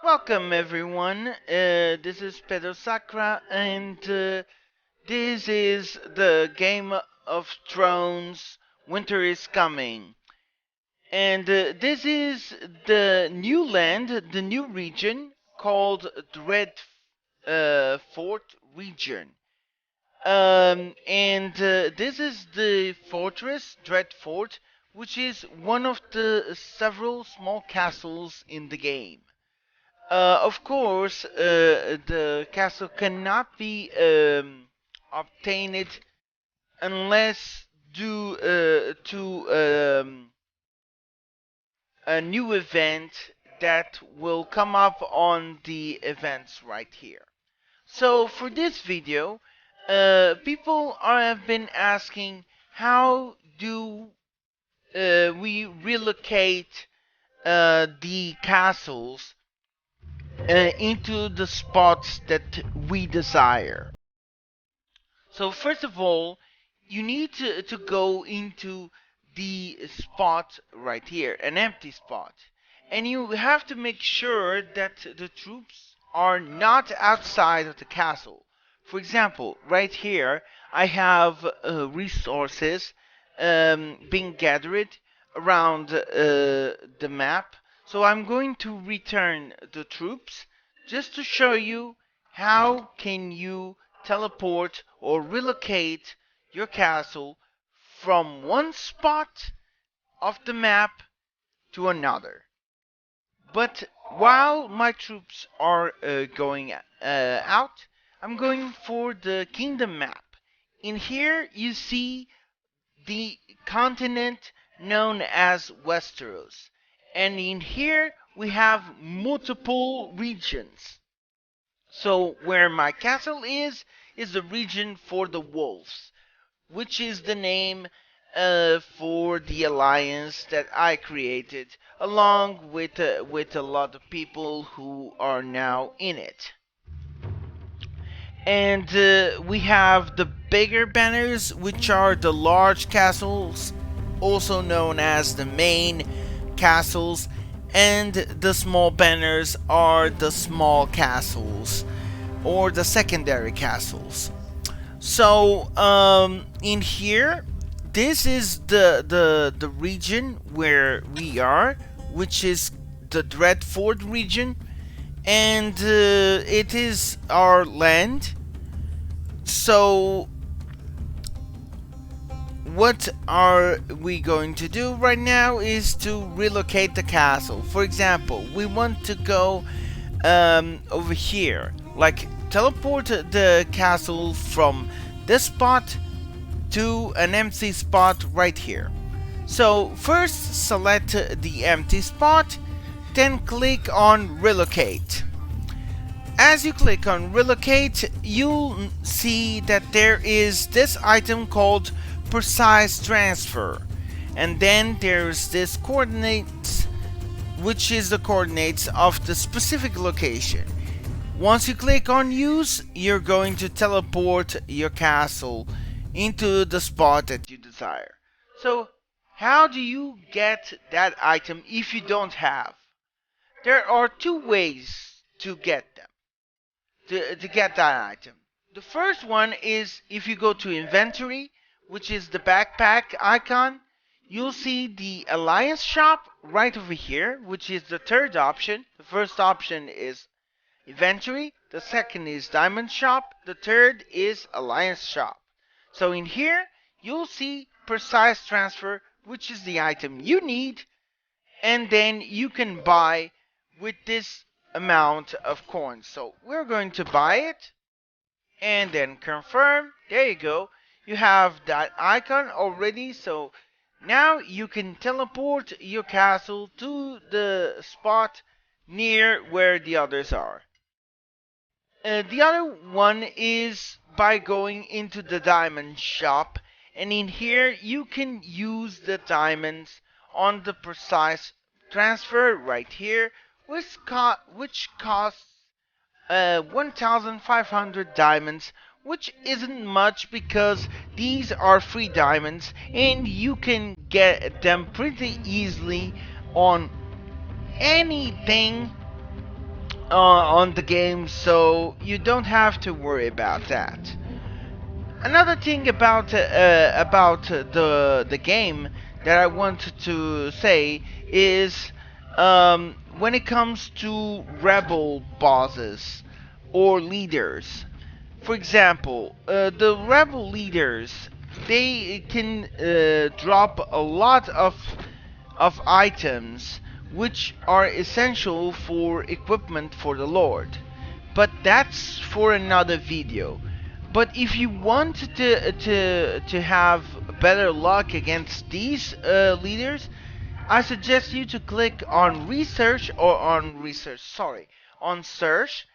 Welcome everyone. This is Pedro Sacra, and this is the Game of Thrones. Winter is coming, and this is the new land, the new region called Dread Fort region. And this is the fortress, Dread Fort, which is one of the several small castles in the game. Of course, the castle cannot be obtained unless due to a new event that will come up on the events right here. So for this video, people have been asking how do we relocate the castles into the spots that we desire. So first of all, you need to go into the spot right here, an empty spot. And you have to make sure that the troops are not outside of the castle. For example, right here, I have resources being gathered around the map. So I'm going to return the troops just to show you how can you teleport or relocate your castle from one spot of the map to another. But while my troops are going out, I'm going for the kingdom map. In here you see the continent known as Westeros. And in here we have multiple regions. So where my castle is the region for the wolves, which is the name for the alliance that I created, along with a lot of people who are now in it. And we have the bigger banners, which are the large castles, also known as the main castles, and the small banners are the small castles or the secondary castles. So in here, this is the region where we are, which is the Dreadfort region, and it is our land. So what are we going to do right now is to relocate the castle. For example, we want to go over here, like teleport the castle from this spot to an empty spot right here. So first select the empty spot, then click on relocate. As you click on relocate, you'll see that there is this item called precise transfer, and then there's this coordinates, which is the coordinates of the specific location. Once you click on use, you're going to teleport your castle into the spot that you desire. So how do you get that item if you don't have? There are two ways to get them, to get that item. The first one is if you go to inventory, which is the backpack icon, you'll see the alliance shop right over here, which is the third option. The first option is inventory, the second is diamond shop, the third is alliance shop. So in here, you'll see precise transfer, which is the item you need, and then you can buy with this amount of coins. So we're going to buy it and then confirm. There you go. You have that icon already. So now you can teleport your castle to the spot near where the others are. The other one is by going into the diamond shop, and in here you can use the diamonds on the precise transfer right here, which costs 1,500 diamonds, which isn't much because these are free diamonds and you can get them pretty easily on anything on the game, so you don't have to worry about that. Another thing about the game that I wanted to say is when it comes to rebel bosses or leaders. For example, the rebel leaders, they can drop a lot of items which are essential for equipment for the Lord. But that's for another video. But if you want to have better luck against these leaders, I suggest you to click on research or on research, sorry, on search,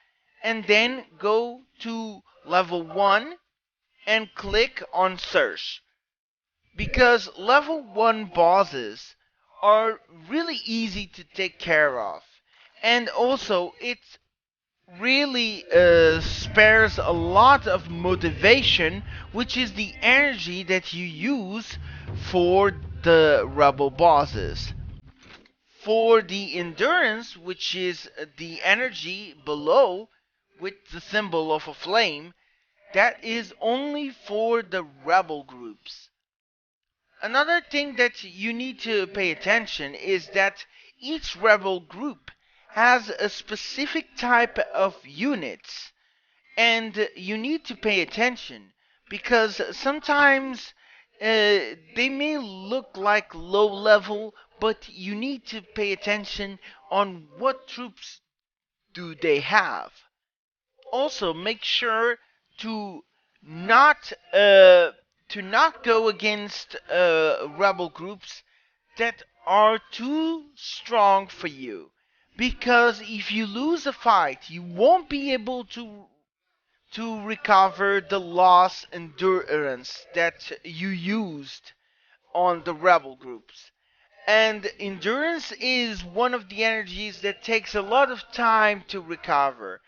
and then go to level 1 and click on search. Because level 1 bosses are really easy to take care of. And also, it really spares a lot of motivation, which is the energy that you use for the rebel bosses. For the endurance, which is the energy below with the symbol of a flame, that is only for the rebel groups. Another thing that you need to pay attention is that each rebel group has a specific type of units, and you need to pay attention because sometimes they may look like low level, but you need to pay attention on what troops do they have. Also, make sure to not go against rebel groups that are too strong for you, because if you lose a fight, you won't be able to recover the lost endurance that you used on the rebel groups. And endurance is one of the energies that takes a lot of time to recover.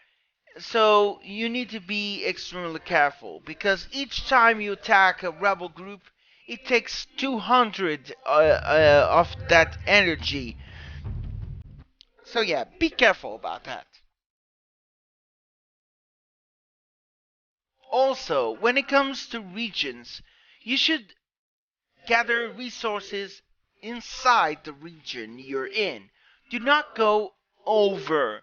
So you need to be extremely careful because each time you attack a rebel group, it takes 200 of that energy. So yeah, be careful about that. Also, when it comes to regions, you should gather resources inside the region you're in. Do not go over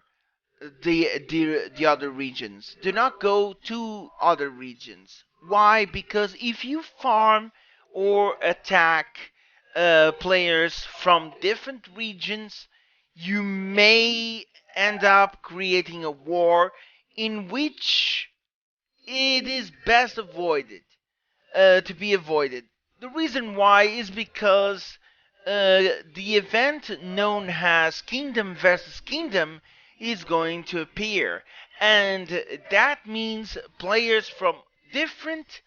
the other regions. Do not go to other regions. Why? Because if you farm or attack players from different regions, you may end up creating a war in which it is best avoided to be avoided. The reason why is because the event known as Kingdom versus Kingdom is going to appear, and that means players from different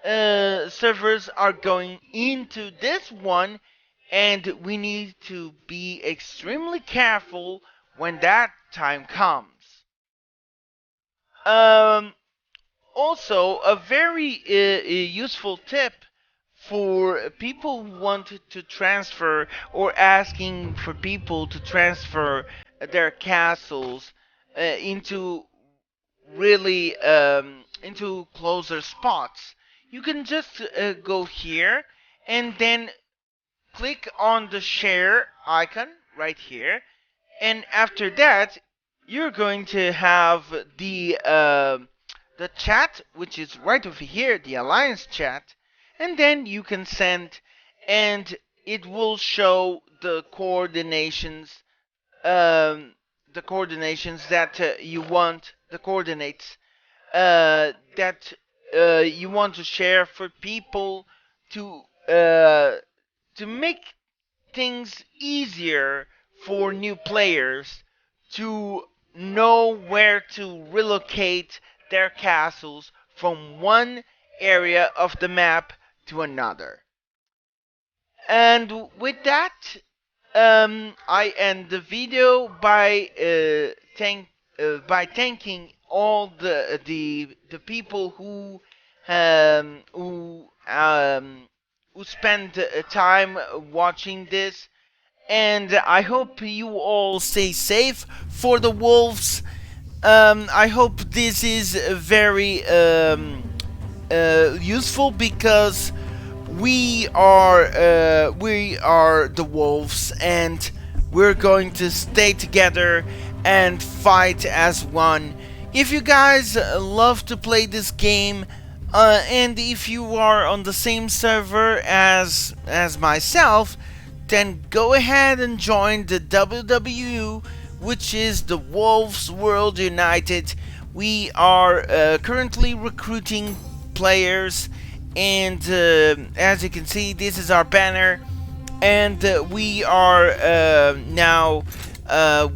servers are going into this one, and we need to be extremely careful when that time comes. Um, Also, a very useful tip for people who want to transfer or asking for people to transfer their castles into really into closer spots. You can just go here and then click on the share icon right here, and after that you're going to have the chat, which is right over here, the alliance chat, and then you can send, and it will show um, the coordinations that you want, the coordinates that you want to share for people to uh, to make things easier for new players to know where to relocate their castles from one area of the map to another. And with that, I end the video by thanking all the people who spend time watching this, and I hope you all stay safe for the wolves. I hope this is very useful, because we are the wolves, and we're going to stay together and fight as one. If you guys love to play this game, and if you are on the same server as myself, then go ahead and join the WWU, which is the Wolves World United. We are currently recruiting players, and as you can see, this is our banner, and we are now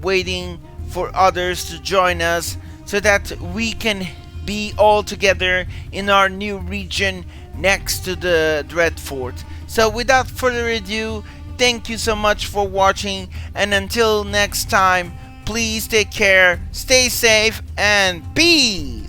waiting for others to join us so that we can be all together in our new region next to the Dread Fort. So without further ado, thank you so much for watching, and until next time, please take care, stay safe, and peace!